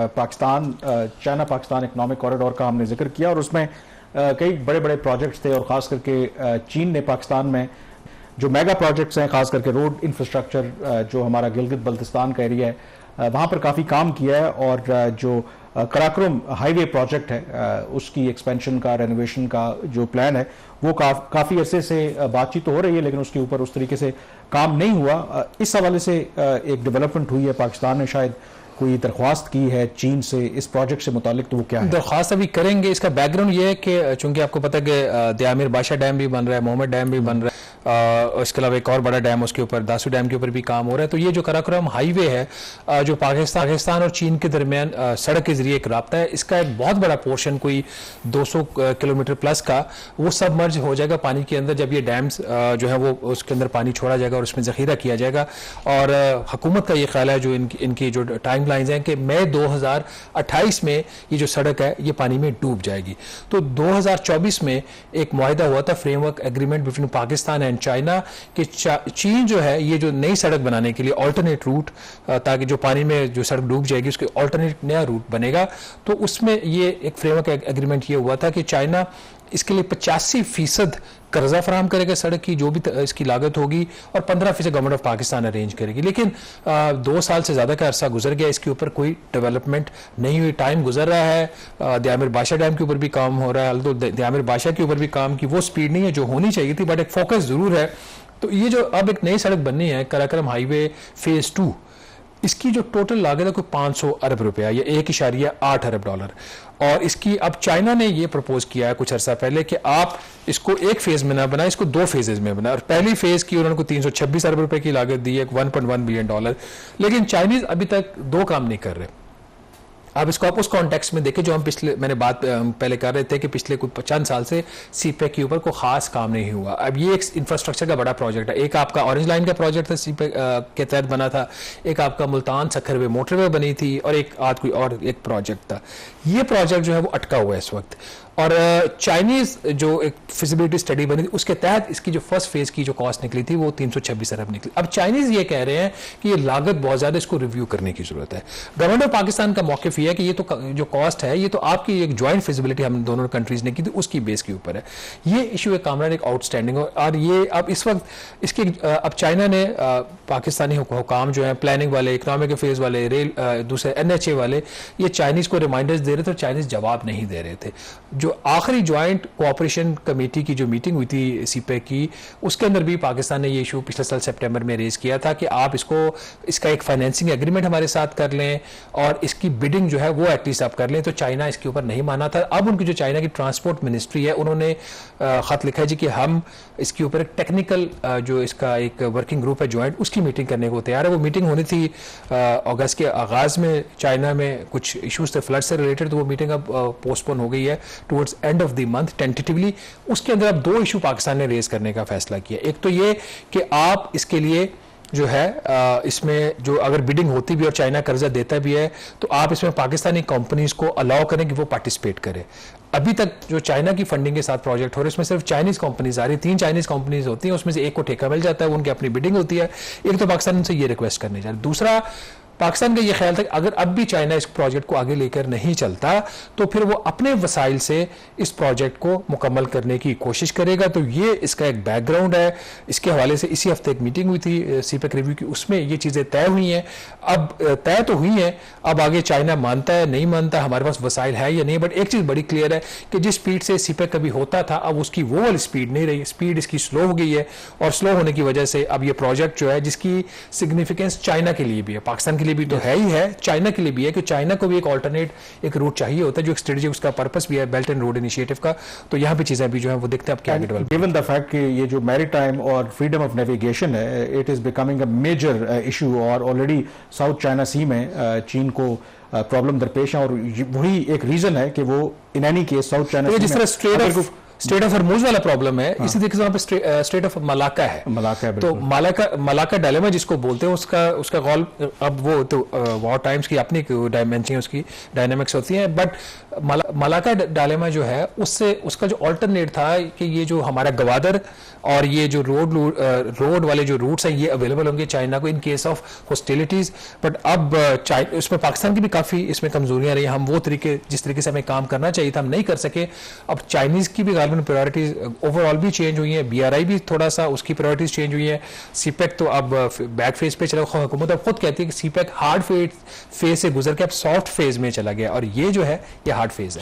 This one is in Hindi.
Pakistan China Pakistan economic corridor का हमने जिक्र किया और उसमें कई बड़े बड़े प्रोजेक्ट्स थे और ख़ास करके चीन ने पाकिस्तान में जो मेगा प्रोजेक्ट्स हैं, खास करके रोड इंफ्रास्ट्रक्चर, जो हमारा गिलगित बल्तिस्तान का एरिया है वहाँ पर काफ़ी काम किया है। और जो कराकोरम हाईवे प्रोजेक्ट है उसकी एक्सपेंशन का, रेनोवेशन का जो प्लान है वो काफ़ी अरसे से बातचीत तो हो रही है, लेकिन उसके ऊपर उस तरीके से काम नहीं हुआ। इस हवाले से एक डेवलपमेंट हुई है, पाकिस्तान ने शायद कोई दरख्वास्त की है चीन से इस प्रोजेक्ट से मुतालिक, तो वो क्या है? दरख्वास्त अभी करेंगे। इसका बैकग्राउंड ये है कि चूंकि आपको पता है कि दयामिर बादशाह डैम भी बन रहा है, मोहम्मद डैम भी बन रहा है, इसके अलावा एक और बड़ा डैम उसके ऊपर दासू डैम के ऊपर भी काम हो रहा है। तो ये जो कराकोरम हाईवे है जो पाकिस्तान और चीन के दरमियान सड़क के जरिए एक राब्ता है, इसका एक बहुत बड़ा पोर्शन कोई 200 किलोमीटर प्लस का वो सबमर्ज हो जाएगा पानी के अंदर जब ये डैम्स जो है वो उसके अंदर पानी छोड़ा जाएगा और उसमें जखीरा किया जाएगा। और हुकूमत का ये ख्याल है, जो इनकी जो टाइम लाइन्स हैं, कि मई 2028 में ये जो सड़क है ये पानी में डूब जाएगी। तो 2024 में एक मुआहिदा हुआ था, framework agreement between Pakistan and China, कि चीन जो है ये जो नई सड़क बनाने के लिए ऑल्टरनेट रूट, ताकि जो पानी में जो सड़क डूब जाएगी उसके ऑल्टरनेट नया रूट बनेगा। तो उसमें ये एक फ्रेमवर्क एग्रीमेंट ये हुआ था कि चाइना इसके लिए 85% कर्जा फराम करेगा सड़क की, जो भी इसकी लागत होगी, और 15% गवर्नमेंट ऑफ पाकिस्तान अरेंज करेगी। लेकिन 2 साल से ज़्यादा का अरसा गुजर गया, इसके ऊपर कोई डेवलपमेंट नहीं हुई। टाइम गुजर रहा है, दयामिर बादशाह डैम के ऊपर भी काम हो रहा है, तो दयामिर बादशाह के ऊपर भी काम की वो स्पीड नहीं है जो होनी चाहिए थी, बट एक फोकस ज़रूर है। तो ये जो अब एक नई सड़क बननी है कराकोरम हाईवे फेज़ 2, इसकी जो टोटल लागत है कोई 500 अरब रुपया या 1.8 अरब डॉलर। और इसकी अब चाइना ने ये प्रपोज किया है कुछ अर्सा पहले कि आप इसको एक फेज में ना बनाए, इसको 2 फेजेज में बनाए। और पहली फेज की उन्होंने को 326 अरब रुपए की लागत दी है, 1.1 बिलियन डॉलर। लेकिन चाइनीज अभी तक 2 काम नहीं कर रहे। अब इसको आप उस कॉन्टेक्स्ट में देखें जो हम मैंने बात पहले कर रहे थे कि पिछले कुछ चंद साल से सीपेक के ऊपर कोई खास काम नहीं हुआ। अब ये एक इंफ्रास्ट्रक्चर का बड़ा प्रोजेक्ट है। एक आपका ऑरेंज लाइन का प्रोजेक्ट था, सीपेक के तहत बना था, एक आपका मुल्तान सक्खरवे मोटरवे बनी थी, और एक आध कोई और एक प्रोजेक्ट था। ये प्रोजेक्ट जो है वो अटका हुआ है इस वक्त। और चाइनीज जो एक फिजिबिलिटी स्टडी बनी थी उसके तहत इसकी जो फर्स्ट फेज की जो कॉस्ट निकली थी वो 326 अरब निकली। अब चाइनीज ये कह रहे हैं कि ये लागत बहुत ज्यादा, इसको रिव्यू करने की जरूरत है। गवर्नमेंट ऑफ पाकिस्तान का मौकिफ ये है कि ये तो जो कॉस्ट है ये तो आपकी एक ज्वाइंट फिजिबिलिटी हम दोनों कंट्रीज ने की थी उसकी बेस के ऊपर है। ये इशू है कामरान, एक आउटस्टैंडिंग। और ये अब इस वक्त इसके अब चाइना ने पाकिस्तानी हुकाम जो है, प्लानिंग वाले, इकोनॉमिक अफेयर्स वाले, रेल दूसरे NHA वाले, ये चाइनीज को रिमाइंडर्स दे रहे थे और चाइनीज जवाब नहीं दे रहे थे। जो आखिरी ज्वाइंट कोऑपरेशन कमेटी की जो मीटिंग हुई थी सीपेक की, उसके अंदर भी पाकिस्तान ने ये इशू पिछले साल सितंबर में रेज किया था कि आप इसका एक फाइनेंसिंग एग्रीमेंट हमारे साथ कर लें और इसकी बिडिंग जो है वो एटलीस्ट आप कर लें। तो चाइना इसके ऊपर नहीं माना था। अब उनकी जो चाइना की ट्रांसपोर्ट मिनिस्ट्री है उन्होंने खत लिखा है जी कि हम इसके ऊपर एक टेक्निकल जो इसका एक वर्किंग ग्रुप है ज्वाइंट, उसकी मीटिंग करने को तैयार है। वो मीटिंग होनी थी अगस्त के आगाज में। चाइना में कुछ इशूज थे फ्लड से रिलेटेड, तो वो मीटिंग अब पोस्टपोन हो गई है towards end of the month tentatively. उसके अंदर अब 2 इशू पाकिस्तान ने रेज करने का फैसला किया। एक तो ये कि आप इसके लिए जो है इसमें जो अगर बिडिंग होती भी और चाइना कर्जा देता भी है तो आप इसमें पाकिस्तानी कंपनीज को अलाउ करें कि वो पार्टिसिपेट करें। अभी तक जो चाइना की फंडिंग के साथ प्रोजेक्ट हो रहे हैं उसमें सिर्फ चाइनीज कंपनीज आ रही, 3 चाइनीज कंपनीज होती हैं, उसमें से एक को ठेका मिल जाता है, उनकी अपनी बिडिंग होती है। एक तो पाकिस्तान उनसे ये रिक्वेस्ट करने जा रहा है। दूसरा, पाकिस्तान का ये ख्याल था कि अगर अब भी चाइना इस प्रोजेक्ट को आगे लेकर नहीं चलता तो फिर वो अपने वसाइल से इस प्रोजेक्ट को मुकम्मल करने की कोशिश करेगा। तो ये इसका एक बैकग्राउंड है। इसके हवाले से इसी हफ्ते एक मीटिंग हुई थी सीपेक रिव्यू की, उसमें ये चीज़ें तय हुई हैं। अब तय तो हुई हैं, अब आगे चाइना मानता है नहीं मानता, हमारे पास वसाइल है या नहीं। बट एक चीज़ बड़ी क्लियर है कि जिस स्पीड से सीपेक कभी होता था अब उसकी वो वाली स्पीड नहीं रही, स्पीड इसकी स्लो हो गई है। और स्लो होने की वजह से अब ये प्रोजेक्ट जो है जिसकी सिग्निफिकेंस चाइना के लिए भी है, पाकिस्तान के लिए भी तो है ही है, चाइना के लिए भी है कि चाइना को भी एक ऑल्टरनेट एक रूट चाहिए होता है जो एक स्ट्रेटेजी, उसका पर्पस भी है बेल्ट एंड रोड इनिशिएटिव का। तो यहाँ पे चीजें भी जो है वो देखते हैं अब क्या आगे डेवलप। गिवन द फैक्ट कि ये जो मैरीटाइम और फ्रीडम ऑफ नेविगेशन है, it is becoming a major issue, और ऑलरेडी साउथ चाइना सी में चीन को प्रॉब्लम दरपेश है। और वही एक रीजन है कि वो in any case south China जिस तरह स्ट्रेट ऑफ स्टेट ऑफ हरमुज वाला प्रॉब्लम है, इसी तरीके से वहाँ पे स्टेट ऑफ मलाका है। मलाका है, तो बिल्कुल। मलाका डायलेमा जिसको बोलते हैं, उसका गॉल, अब वो तो वॉर टाइम्स की अपनी डायमेंशन, उसकी डायनामिक्स होती है, बट मलाका डायलेमा जो है उससे उसका जो अल्टरनेट था कि ये जो हमारा गवादर और ये जो रोड वाले जो रूट्स हैं ये अवेलेबल होंगे चाइना को in case of hostilities. But अब उसमें पाकिस्तान की भी काफ़ी इसमें कमजोरियां रही। हम वो तरीके, जिस तरीके से हमें काम करना चाहिए था, हम नहीं कर सके। अब चाइनीज़ की भी गालिबन प्रायोरिटीज ओवरऑल भी चेंज हुई हैं, BRI भी थोड़ा सा उसकी प्रायोरिटीज चेंज हुई है। CPEC तो अब बैक फेज पे चला, हुकूमत अब खुद कहती है कि CPEC हार्ड फेज से गुजर के अब सॉफ्ट फेज में चला गया, और ये जो है ये हार्ड फेज है।